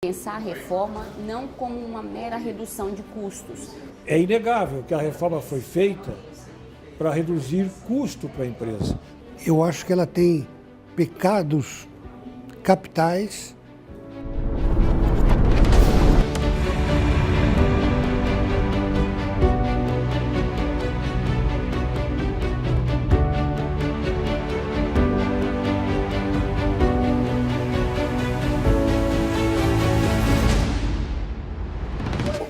Pensar a reforma não como uma mera redução de custos. É inegável que a reforma foi feita para reduzir custo para a empresa. Eu acho que ela tem pecados capitais.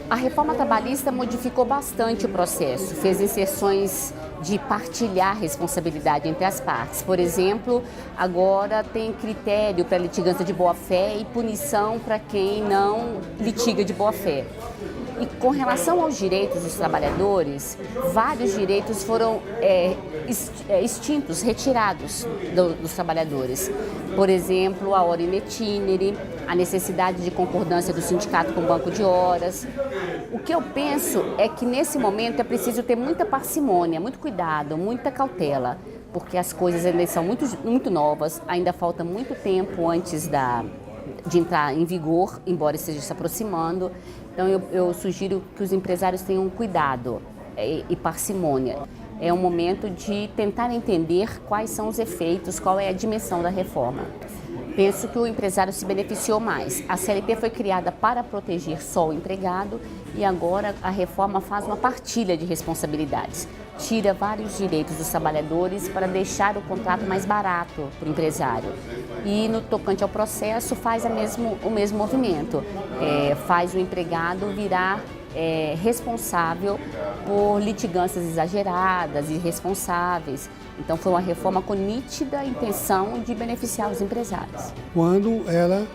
A reforma trabalhista modificou bastante o processo, fez inserções de partilhar responsabilidade entre as partes. Por exemplo, agora tem critério para litigância de boa-fé e punição para quem não litiga de boa-fé. E com relação aos direitos dos trabalhadores, vários direitos foram extintos, retirados dos trabalhadores. Por exemplo, a hora in itinere, a necessidade de concordância do sindicato com o banco de horas. O que eu penso é que nesse momento é preciso ter muita parcimônia, muito cuidado, muita cautela, porque as coisas ainda são muito novas, ainda falta muito tempo antes de entrar em vigor, embora esteja se aproximando. Então eu sugiro que os empresários tenham cuidado e parcimônia. É um momento de tentar entender quais são os efeitos, qual é a dimensão da reforma. Penso que o empresário se beneficiou mais. A CLT foi criada para proteger só o empregado e agora a reforma faz uma partilha de responsabilidades. Tira vários direitos dos trabalhadores para deixar o contrato mais barato para o empresário. E no tocante ao processo faz o mesmo movimento, faz o empregado virar responsável por litigâncias exageradas e irresponsáveis. Então foi uma reforma com nítida intenção de beneficiar os empresários. Quando ela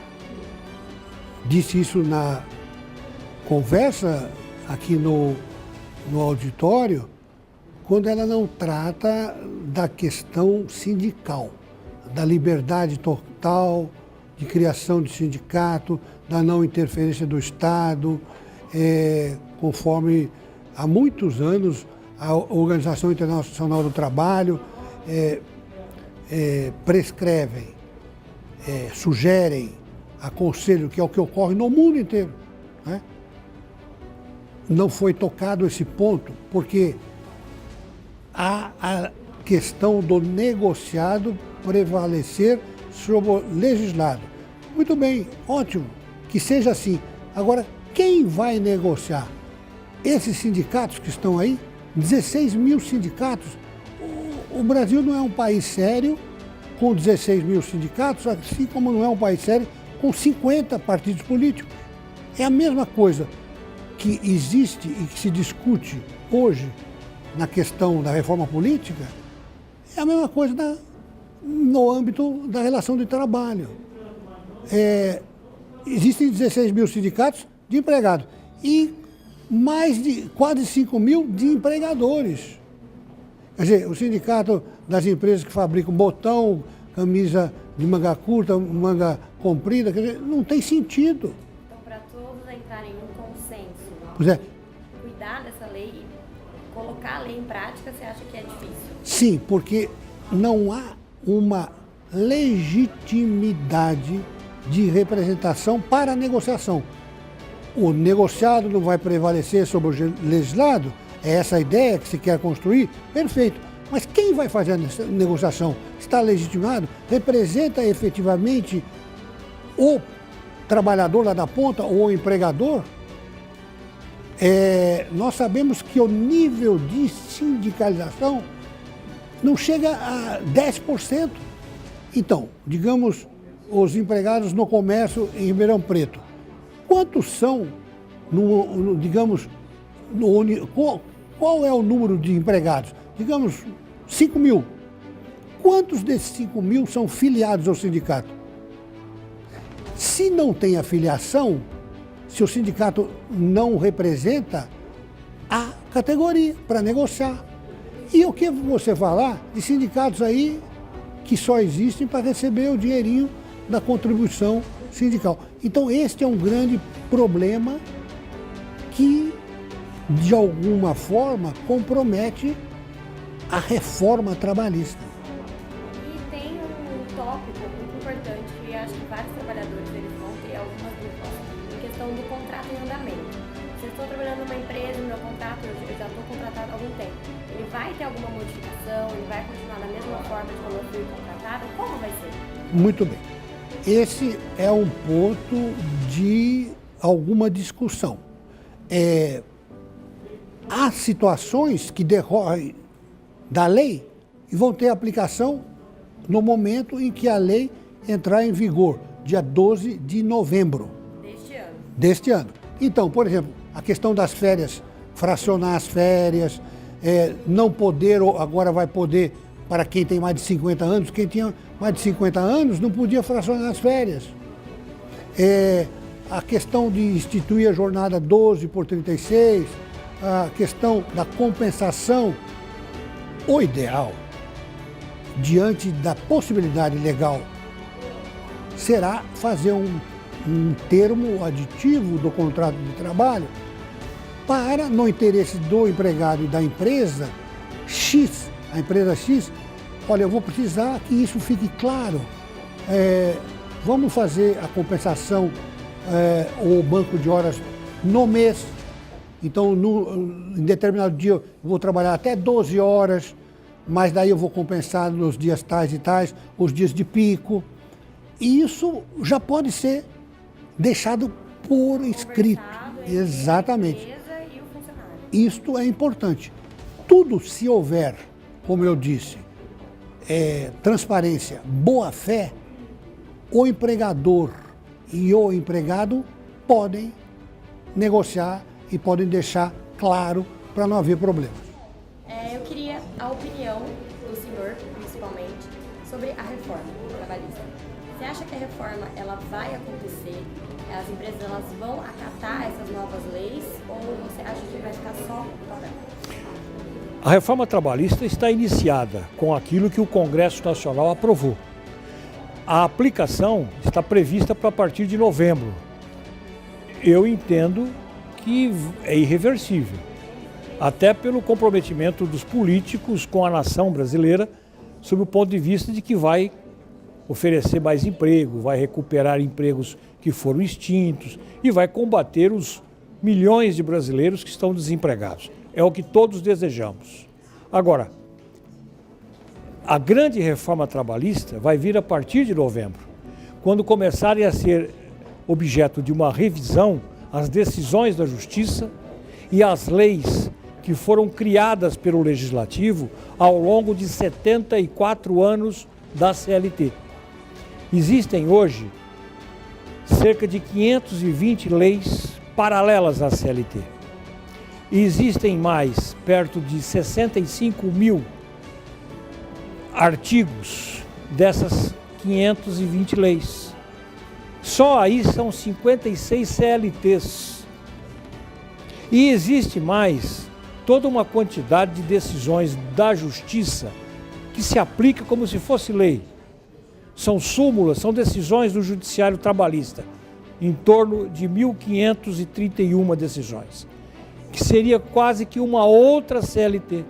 disse isso na conversa aqui no auditório, quando ela não trata da questão sindical, da liberdade total de criação de sindicato, da não interferência do Estado, conforme há muitos anos a Organização Internacional do Trabalho prescrevem, sugerem, aconselham, que é o que ocorre no mundo inteiro, né? Não foi tocado esse ponto, porque há a questão do negociado prevalecer sobre o legislado. Muito bem, ótimo, que seja assim. Agora, quem vai negociar? Esses sindicatos que estão aí, 16 mil sindicatos. O Brasil não é um país sério com 16 mil sindicatos, assim como não é um país sério com 50 partidos políticos. É a mesma coisa que existe e que se discute hoje na questão da reforma política, é a mesma coisa no âmbito da relação de trabalho. Existem 16 mil sindicatos de empregados e mais de quase 5 mil de empregadores. Quer dizer, o sindicato das empresas que fabricam botão, camisa de manga curta, manga comprida, quer dizer, não tem sentido. Então, para todos entrarem em um consenso, Pois é. cuidar dessa lei e colocar a lei em prática, você acha que é difícil? Sim, porque não há uma legitimidade de representação para a negociação. O negociado não vai prevalecer sobre o legislado? É essa a ideia que se quer construir? Perfeito. Mas quem vai fazer a negociação? Está legitimado? Representa efetivamente o trabalhador lá da ponta ou o empregador? Nós sabemos que o nível de sindicalização não chega a 10%. Então, digamos, os empregados no comércio em Ribeirão Preto. Quantos são, qual é o número de empregados? Digamos, 5 mil. Quantos desses 5 mil são filiados ao sindicato? Se não tem afiliação, se o sindicato não representa a categoria para negociar. E o que você falar de sindicatos aí que só existem para receber o dinheirinho da contribuição sindical. Então, este é um grande problema que, de alguma forma, compromete a reforma trabalhista. E tem um tópico muito importante que acho que vários trabalhadores eles vão ter algumas dúvidas. em andamento. Se eu estou trabalhando numa empresa, no meu contrato, eu já estou contratado há algum tempo, ele vai ter alguma modificação, ele vai continuar da mesma forma de quando eu fui contratada? Como vai ser? Muito bem. Esse é um ponto de alguma discussão. Há situações que decorrem da lei e vão ter aplicação no momento em que a lei entrar em vigor, dia 12 de novembro deste ano. Então, por exemplo, a questão das férias, fracionar as férias, não poder, ou agora vai poder para quem tem mais de 50 anos, quem tinha mais de 50 anos não podia fracionar as férias. A questão de instituir a jornada 12 por 36, a questão da compensação, o ideal, diante da possibilidade legal, será fazer um termo aditivo do contrato de trabalho para, no interesse do empregado e da empresa X, a empresa X, olha, eu vou precisar que isso fique claro, vamos fazer a compensação, o banco de horas no mês. Então, em determinado dia, eu vou trabalhar até 12 horas, mas daí eu vou compensar nos dias tais e tais, os dias de pico. E isso já pode ser deixado por escrito. Exatamente. A empresa e o funcionário. Isto é importante. Tudo, se houver, como eu disse, transparência, boa fé, o empregador e o empregado podem negociar e podem deixar claro para não haver problemas. Eu queria a opinião do senhor, principalmente, sobre a reforma trabalhista. Você acha que a reforma ela vai acontecer? As empresas elas vão acatar essas novas leis ou você acha que vai ficar só no papel? A reforma trabalhista está iniciada com aquilo que o Congresso Nacional aprovou. A aplicação está prevista para a partir de novembro. Eu entendo que é irreversível, até pelo comprometimento dos políticos com a nação brasileira, sob o ponto de vista de que vai oferecer mais emprego, vai recuperar empregos que foram extintos e vai combater os milhões de brasileiros que estão desempregados. É o que todos desejamos. Agora, a grande reforma trabalhista vai vir a partir de novembro, quando começarem a ser objeto de uma revisão as decisões da Justiça e as leis que foram criadas pelo Legislativo ao longo de 74 anos da CLT. Existem hoje cerca de 520 leis paralelas à CLT. E existem mais, perto de 65 mil artigos dessas 520 leis. Só aí são 56 CLTs. E existe mais toda uma quantidade de decisões da Justiça que se aplica como se fosse lei. São súmulas, são decisões do Judiciário Trabalhista, em torno de 1.531 decisões, que seria quase que uma outra CLT.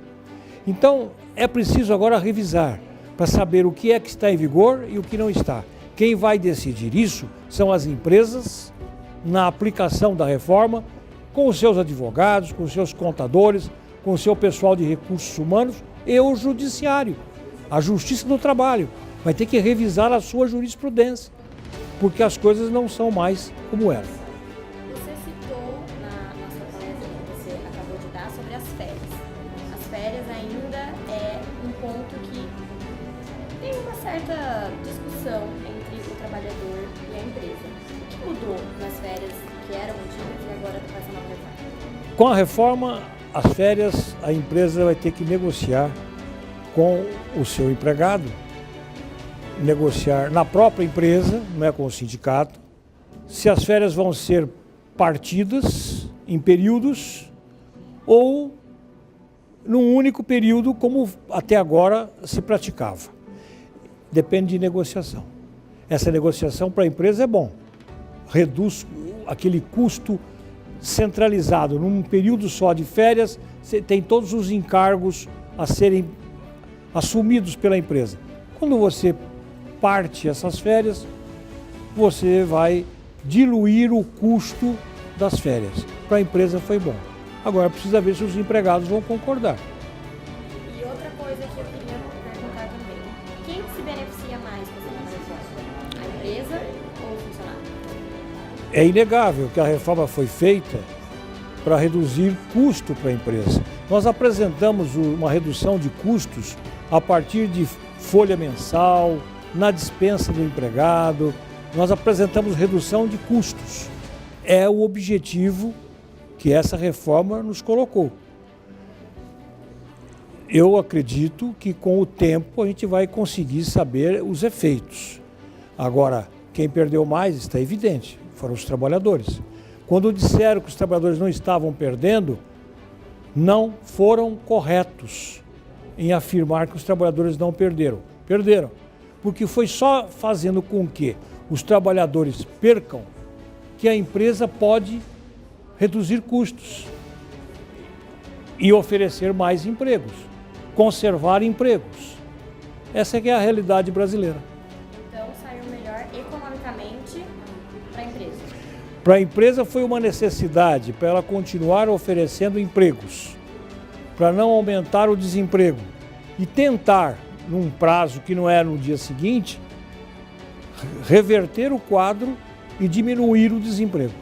Então, é preciso agora revisar, para saber o que é que está em vigor e o que não está. Quem vai decidir isso são as empresas, na aplicação da reforma, com os seus advogados, com os seus contadores, com o seu pessoal de recursos humanos e o judiciário. A Justiça do Trabalho vai ter que revisar a sua jurisprudência, porque as coisas não são mais como eram. Você citou na sua palestra que você acabou de dar sobre as férias. As férias ainda é um ponto que tem uma certa discussão entre o trabalhador e a empresa. O que mudou nas férias que eram antigas e agora com essa nova reforma? Com a reforma, as férias, a empresa vai ter que negociar com o seu empregado, negociar na própria empresa, não é com o sindicato, se as férias vão ser partidas em períodos ou num único período, como até agora se praticava. Depende de negociação. Essa negociação para a empresa é bom, reduz aquele custo centralizado. Num período só de férias, você tem todos os encargos a serem assumidos pela empresa. Quando você parte essas férias, você vai diluir o custo das férias. Para a empresa foi bom. Agora precisa ver se os empregados vão concordar. E outra coisa que eu queria perguntar também. Quem se beneficia mais com essa reforma? A empresa ou o funcionário? É inegável que a reforma foi feita para reduzir custo para a empresa. Nós apresentamos uma redução de custos a partir de folha mensal, na dispensa do empregado, nós apresentamos redução de custos. É o objetivo que essa reforma nos colocou. Eu acredito que com o tempo a gente vai conseguir saber os efeitos. Agora, quem perdeu mais está evidente, foram os trabalhadores. Quando disseram que os trabalhadores não estavam perdendo, não foram corretos em afirmar que os trabalhadores não perderam. Perderam, porque foi só fazendo com que os trabalhadores percam que a empresa pode reduzir custos e oferecer mais empregos, conservar empregos. Essa é que é a realidade brasileira. Então saiu melhor economicamente para a empresa. Para a empresa foi uma necessidade para ela continuar oferecendo empregos, para não aumentar o desemprego e tentar, num prazo que não era no dia seguinte, reverter o quadro e diminuir o desemprego.